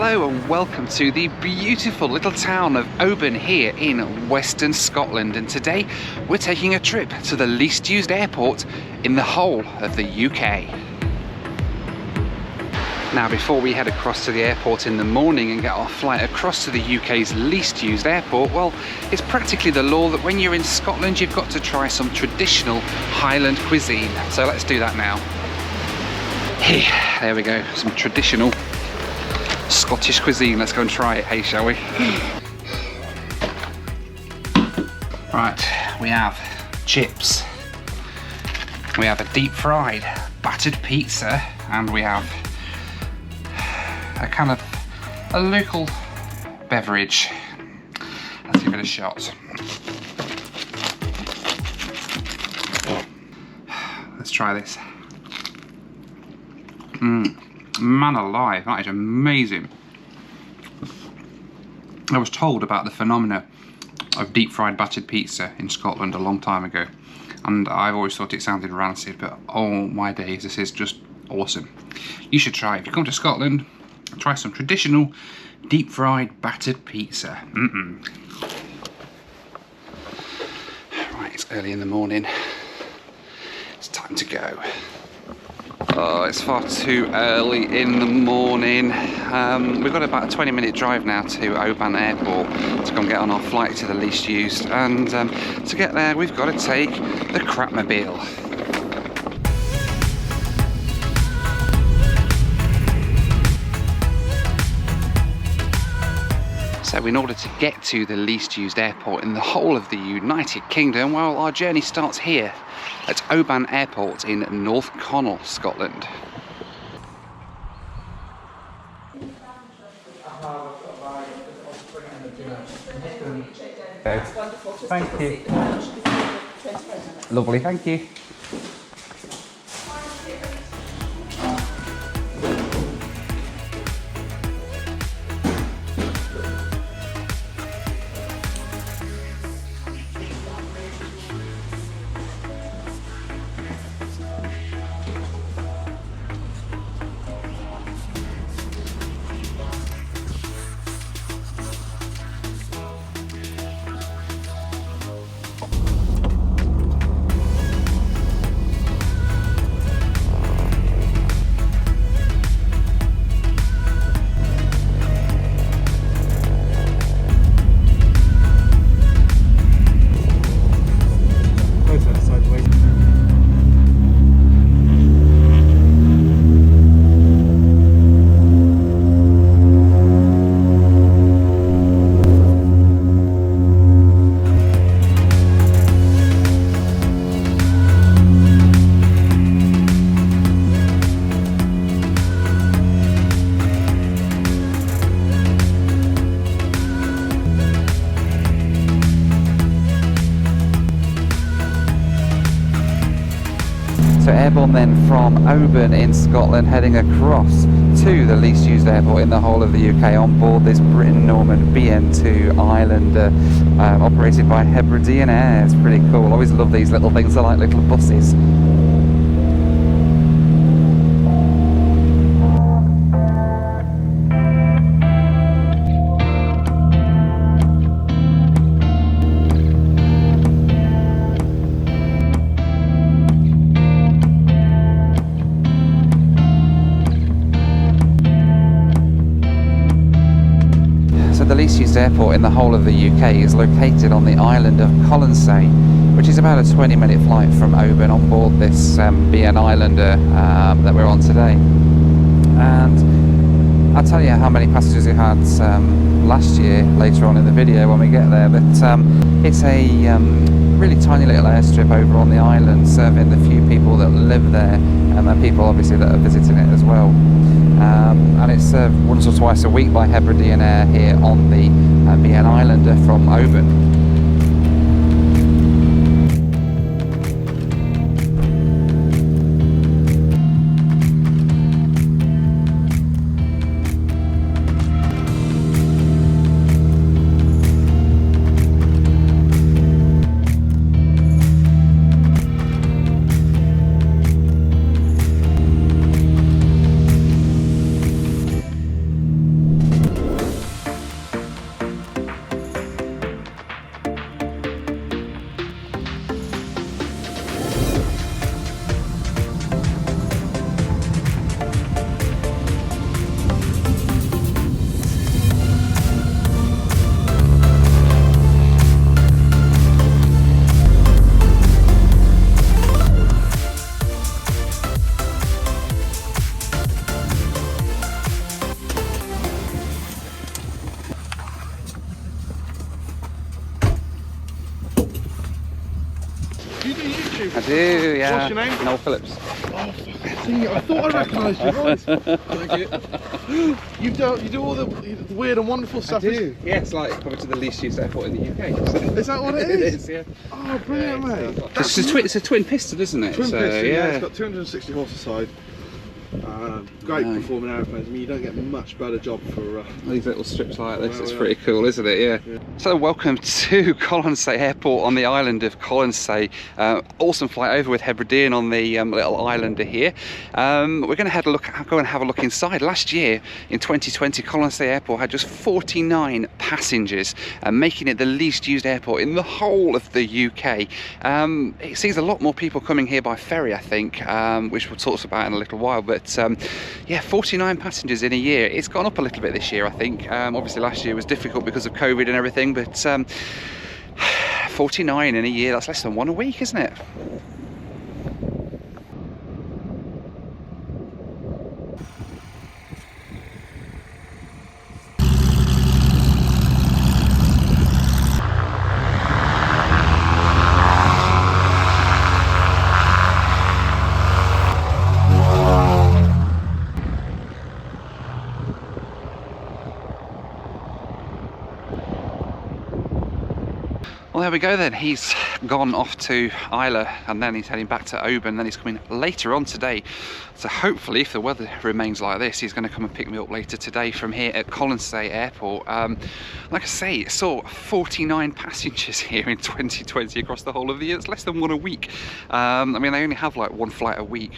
Hello and welcome to the beautiful little town of Oban here in Western Scotland, and today we're taking a trip to the least used airport in the whole of the UK. Now, before we head across to the airport in the morning and get our flight across to the UK's least used airport, well, it's practically the law that when you're in Scotland you've got to try some traditional Highland cuisine. So let's do that now. Hey, there we go, some traditional Scottish cuisine. Let's go and try it, hey, shall we? Right, we have chips, we have a deep fried battered pizza, and we have a kind of a local beverage. Let's give it a shot. Let's try this. Man alive, that is amazing. I was told about the phenomena of deep fried battered pizza in Scotland a long time ago, and I've always thought it sounded rancid, but oh my days, this is just awesome. You should try it. If you come to Scotland, try some traditional deep fried battered pizza. Right, it's early in the morning. It's time to go. Oh, it's far too early in the morning. We've got about a 20-minute drive now to Oban Airport to go and get on our flight to the least used, and to get there we've got to take the Crapmobile. So in order to get to the least used airport in the whole of the United Kingdom, well, our journey starts here at Oban Airport in North Connell, Scotland. Thank you. Lovely, thank you. So airborne then from Oban in Scotland, heading across to the least used airport in the whole of the UK on board this Britain-Norman BN2 Islander operated by Hebridean Air. It's pretty cool. I always love these little things. They're like little buses. The least used airport in the whole of the UK is located on the island of Colonsay, which is about a 20-minute flight from Oban on board this BN Islander that we're on today. And I'll tell you how many passengers it had last year later on in the video when we get there, but it's a really tiny little airstrip over on the island, serving the few people that live there, and the people obviously that are visiting it as well. And it's served once or twice a week by Hebridean Air here on the BN Islander from Oban. YouTube? I do, yeah. What's your name? Noel Phillips. Oh, fucking I thought I recognised you, right? Thank you. You do all the weird and wonderful stuff. I do. Yeah, it's like coming to the least used airport in the UK. Is that what it is? It is, yeah. Oh, brilliant, mate. It's a twin piston, isn't it? Twin so, piston, yeah. It's got 260 horse a side. Great performing aeroplanes. I mean, you don't get much better job for these little strips like this. It's pretty cool, isn't it? Yeah. So welcome to Colonsay Airport on the island of Colonsay. Awesome flight over with Hebridean on the little islander here. We're going to go and have a look inside. Last year in 2020, Colonsay Airport had just 49 passengers, making it the least used airport in the whole of the UK. It sees a lot more people coming here by ferry, I think, which we'll talk about in a little while. But yeah, 49 passengers in a year. It's gone up a little bit this year, I think. Obviously last year was difficult because of COVID and everything, but 49 in a year, that's less than one a week, isn't it? Well, there we go then. He's gone off to Isla and then he's heading back to Oban, then he's coming later on today. So hopefully, if the weather remains like this, he's going to come and pick me up later today from here at Colonsay Airport. Like I say, it saw 49 passengers here in 2020 across the whole of the year. It's less than one a week. I mean, they only have like one flight a week,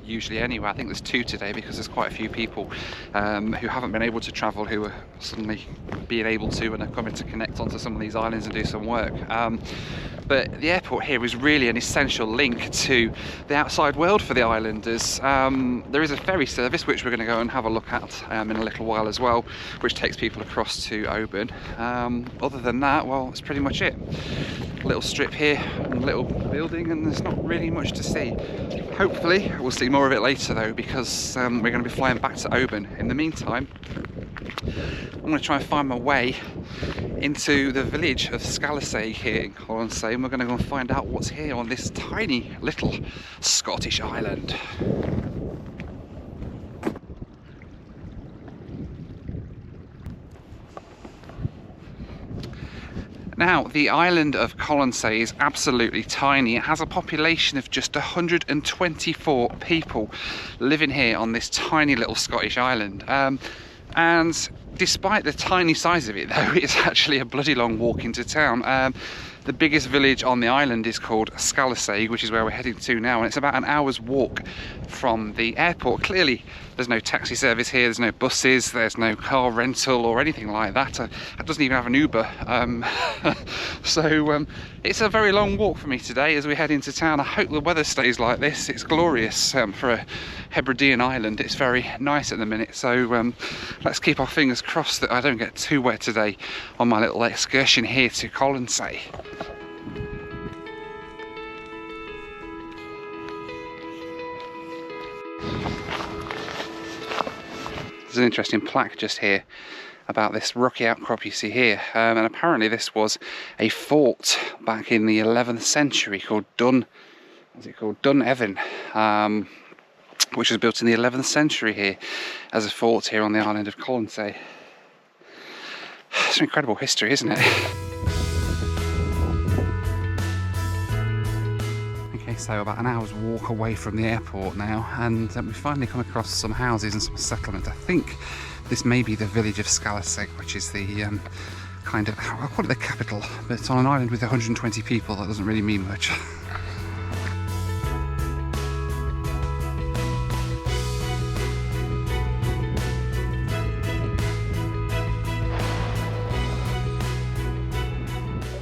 usually anyway. I think there's two today because there's quite a few people who haven't been able to travel who are suddenly being able to and are coming to connect onto some of these islands and do some work. But the airport here is really an essential link to the outside world for the islanders. There is a ferry service which we're going to go and have a look at in a little while as well, which takes people across to Oban. Other than that, well, it's pretty much it. A little strip here, a little building, and there's not really much to see. Hopefully we'll see more of it later though, because we're going to be flying back to Oban. In the meantime, I'm going to try and find my way into the village of Scalasaig here in Colonsay, and we're going to go and find out what's here on this tiny little Scottish island. Now, the island of Colonsay is absolutely tiny. It has a population of just 124 people living here on this tiny little Scottish island. And despite the tiny size of it though, it's actually a bloody long walk into town. The biggest village on the island is called Scalasaig, which is where we're heading to now, and it's about an hour's walk from the airport. Clearly there's no taxi service here, there's no buses, there's no car rental or anything like that. It doesn't even have an Uber. So it's a very long walk for me today as we head into town. I hope the weather stays like this. It's glorious for a Hebridean island. It's very nice at the minute, so let's keep our fingers crossed that I don't get too wet today on my little excursion here to Colonsay. There's an interesting plaque just here about this rocky outcrop you see here, and apparently this was a fort back in the 11th century called Dun Evan, which was built in the 11th century here as a fort here on the island of Colonsay. It's an incredible history, isn't it? So about an hour's walk away from the airport now, and we finally come across some houses and some settlement. I think this may be the village of Scalasaig, which is the kind of, I'll call it the capital, but it's on an island with 120 people. That doesn't really mean much.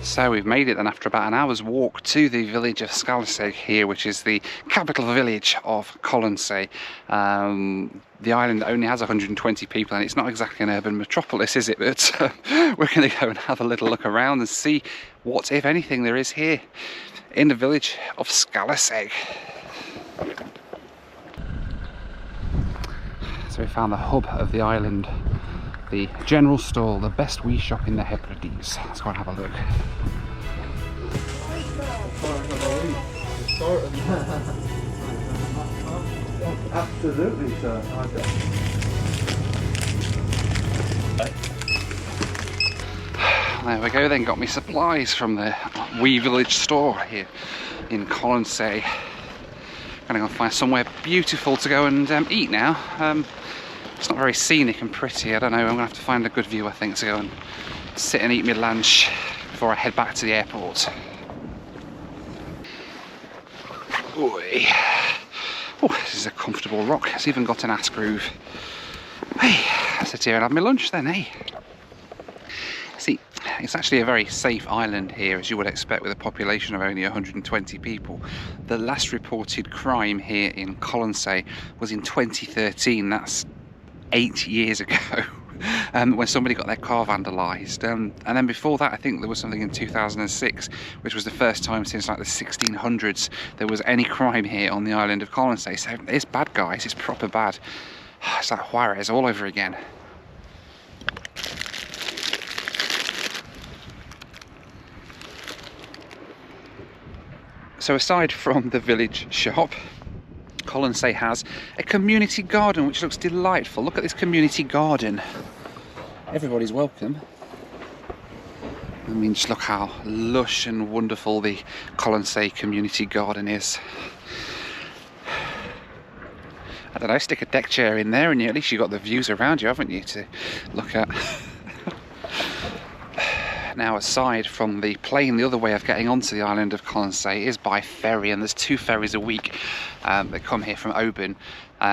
So we've made it then after about an hour's walk to the village of Scalasaig here, which is the capital village of Colonsay. The island only has 120 people and it's not exactly an urban metropolis, is it? But we're going to go and have a little look around and see what, if anything, there is here in the village of Scalasaig. So we found the hub of the island, the general store, the best wee shop in the Hebrides. Let's go and have a look. Sort of. Absolutely, sir. There we go then, got me supplies from the wee village store here in Colonsay. Gonna go find somewhere beautiful to go and eat now. It's not very scenic and pretty, I don't know, I'm gonna have to find a good view I think to go and sit and eat my lunch before I head back to the airport. Oi. Oh, this is a comfortable rock, it's even got an ass groove. Hey, I'll sit here and have my lunch then, hey. See, it's actually a very safe island here, as you would expect with a population of only 120 people. The last reported crime here in Colonsay was in 2013, that's 8 years ago, when somebody got their car vandalised. And then before that, I think there was something in 2006, which was the first time since like the 1600s there was any crime here on the island of Colonsay. So it's bad, guys, it's proper bad. It's like Juarez all over again. So aside from the village shop, Colonsay has a community garden which looks delightful. Look at this community garden. Everybody's welcome. I mean, just look how lush and wonderful the Colonsay community garden is. I don't know, stick a deck chair in there and at least you've got the views around you, haven't you, to look at. Now, aside from the plane, the other way of getting onto the island of Colonsay is by ferry, and there's 2 ferries a week that come here from Oban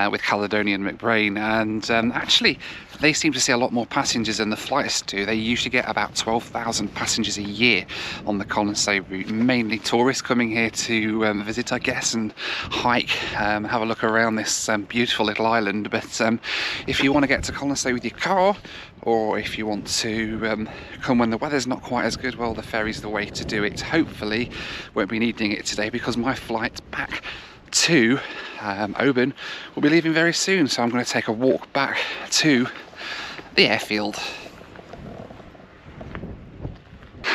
with Caledonian McBrain, and actually they seem to see a lot more passengers than the flights do. They usually get about 12,000 passengers a year on the Colonsay route, mainly tourists coming here to visit, I guess, and hike, have a look around this beautiful little island. But if you want to get to Colonsay with your car, or if you want to come when the weather's not quite as good, well, the ferry's the way to do it. Hopefully won't be needing it today because my flight back to Oban will be leaving very soon, so I'm going to take a walk back to the airfield.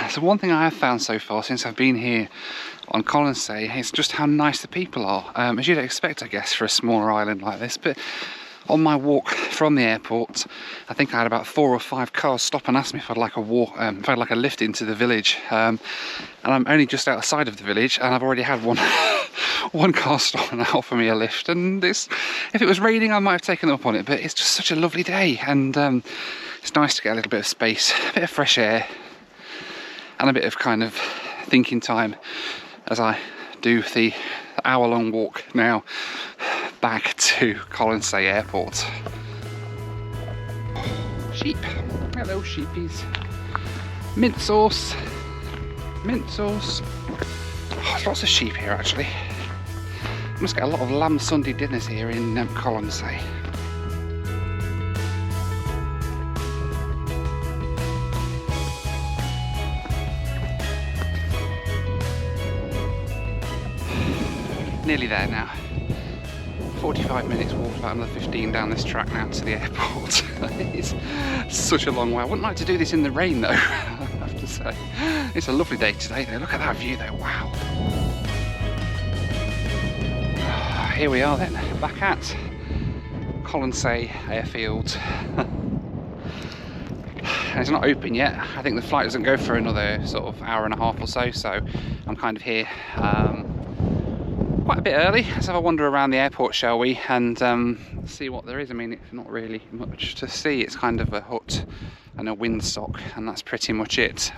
So one thing I have found so far since I've been here on Colonsay is just how nice the people are, as you'd expect, I guess, for a smaller island like this. But on my walk from the airport, I think I had about 4 or 5 cars stop and ask me if I'd like a walk, if I'd like a lift into the village. And I'm only just outside of the village, and I've already had one car stop and offer me a lift. And if it was raining, I might have taken them up on it. But it's just such a lovely day, and it's nice to get a little bit of space, a bit of fresh air, and a bit of kind of thinking time as I do the hour-long walk now back to Colonsay Airport. Sheep. Hello, sheepies. Mint sauce. Mint sauce. Oh, there's lots of sheep here, actually. I must get a lot of lamb Sunday dinners here in Colonsay. Nearly there now. 45 minutes walk, about another 15 down this track now to the airport. It's such a long way. I wouldn't like to do this in the rain though, I have to say. It's a lovely day today though. Look at that view though, wow. Here we are then, back at Colonsay Airfield. It's not open yet. I think the flight doesn't go for another sort of hour and a half or so, so I'm kind of here quite a bit early. Let's have a wander around the airport, shall we, and see what there is. I mean, it's not really much to see. It's kind of a hut and a windsock, and that's pretty much it,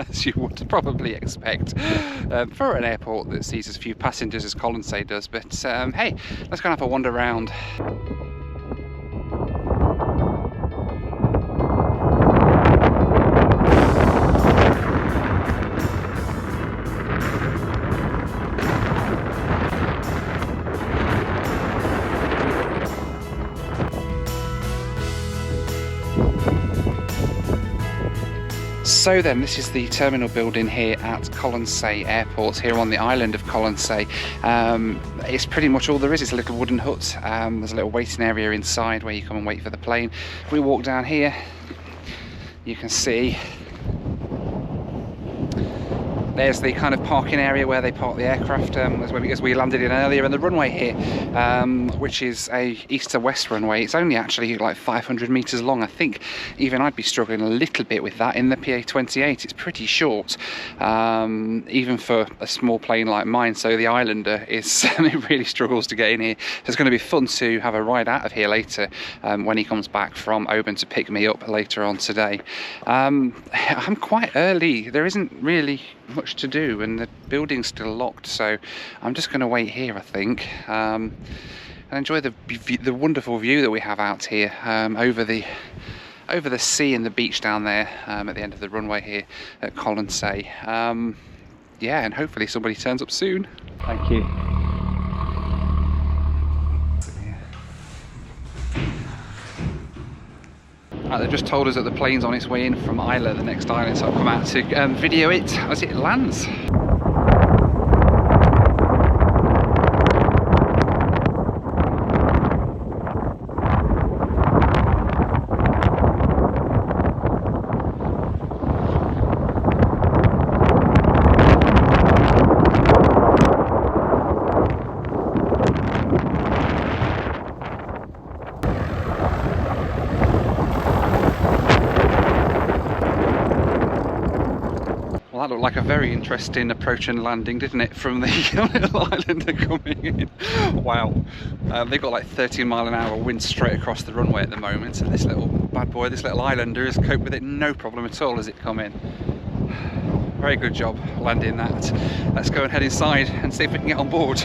as you would probably expect for an airport that sees as few passengers as Colonsay does. But hey, let's go and have a wander around. So then, this is the terminal building here at Colonsay Airport, here on the island of Colonsay. It's pretty much all there is. It's a little wooden hut. There's a little waiting area inside where you come and wait for the plane. If we walk down here, you can see There's the kind of parking area where they park the aircraft, as we landed in earlier, and the runway here, which is a east to west runway. It's only actually like 500 meters long. I think even I'd be struggling a little bit with that in the PA-28. It's pretty short, even for a small plane like mine. So the Islander it really struggles to get in here. So it's going to be fun to have a ride out of here later when he comes back from Oban to pick me up later on today. I'm quite early. There isn't really much to do and the building's still locked, so I'm just going to wait here, I think, and enjoy the wonderful view that we have out here over the sea and the beach down there at the end of the runway here at Colonsay. Yeah, and hopefully somebody turns up soon. Thank you. They've just told us that the plane's on its way in from Isla, the next island, so I've come out to video it as it lands. That looked like a very interesting approach and landing, didn't it, from the little Islander coming in. Wow. They've got like 13-mile-an-hour wind straight across the runway at the moment, and this little bad boy, this little Islander, has coped with it no problem at all as it come in. Very good job landing that. Let's go and head inside and see if we can get on board.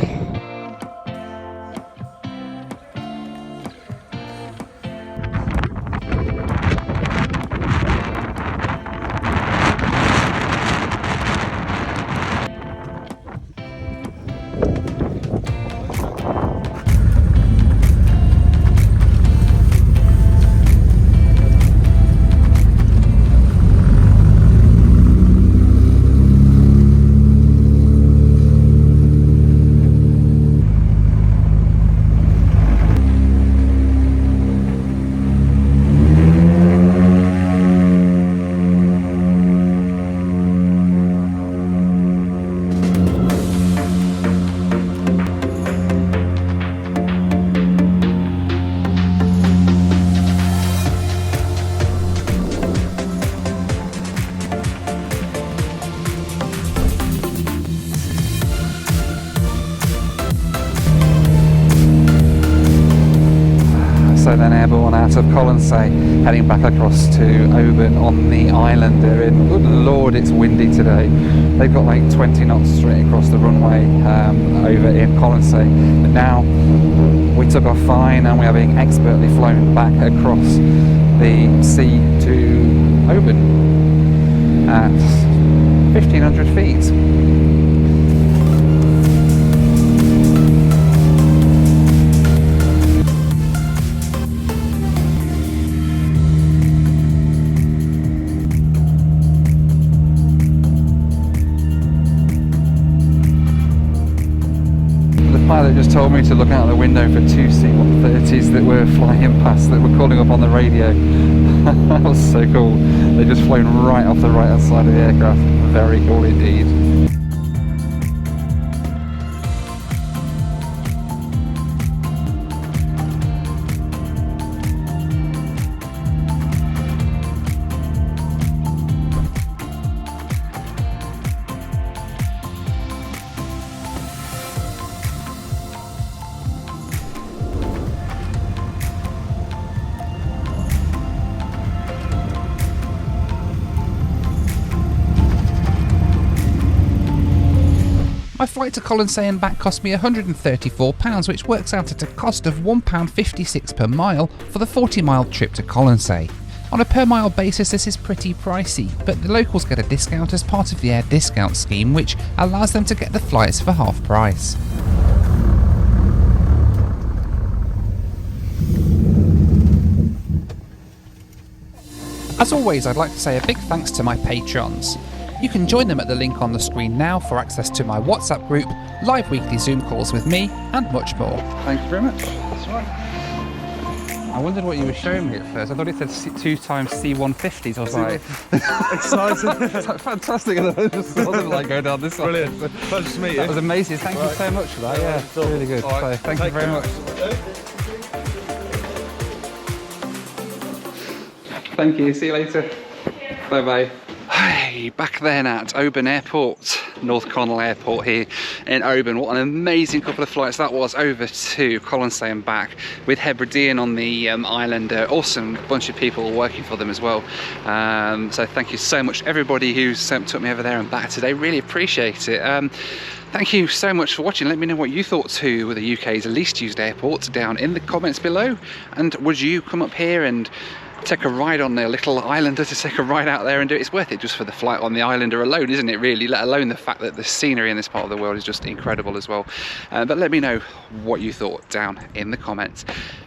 So then airborne out of Colonsay, heading back across to Oban on the Islander, and good lord, it's windy today. They've got like 20 knots straight across the runway over in Colonsay, but now we took off fine and we are being expertly flown back across the sea to Oban at 1,500 feet. The pilot just told me to look out the window for two C-130s that were flying past, that were calling up on the radio. That was so cool. They just flown right off the right hand side of the aircraft. Very cool indeed. My flight to Colonsay and back cost me £134, which works out at a cost of £1.56 per mile for the 40-mile trip to Colonsay. On a per mile basis this is pretty pricey, but the locals get a discount as part of the air discount scheme, which allows them to get the flights for half price. As always, I'd like to say a big thanks to my patrons. You can join them at the link on the screen now for access to my WhatsApp group, live weekly Zoom calls with me, and much more. Thank you very much. That's right. I wondered what you were showing me at first. I thought it said 2 times C-150s. I was like, Exciting. it's fantastic. And I just saw them like go down this way. Brilliant. Pleasure to meet you. That was amazing. Thank you so much for that. Yeah, really good. All right. So thank you very much. Thank you. See you later. Bye bye. Hey, back then at Oban Airport, North Cornwall Airport here in Oban. What an amazing couple of flights that was over to Colonsay and back with Hebridean on the island. Awesome bunch of people working for them as well. So thank you so much everybody who's took me over there and back today. Really appreciate it. Thank you so much for watching. Let me know what you thought too with the UK's least used airport down in the comments below. And would you come up here and take a ride on the little islander, to take a ride out there and do it? It's worth it just for the flight on the islander alone, isn't it really? Let alone the fact that the scenery in this part of the world is just incredible as well. But let me know what you thought down in the comments.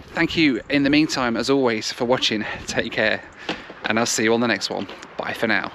Thank you in the meantime, as always, for watching. Take care, and I'll see you on the next one. Bye for now.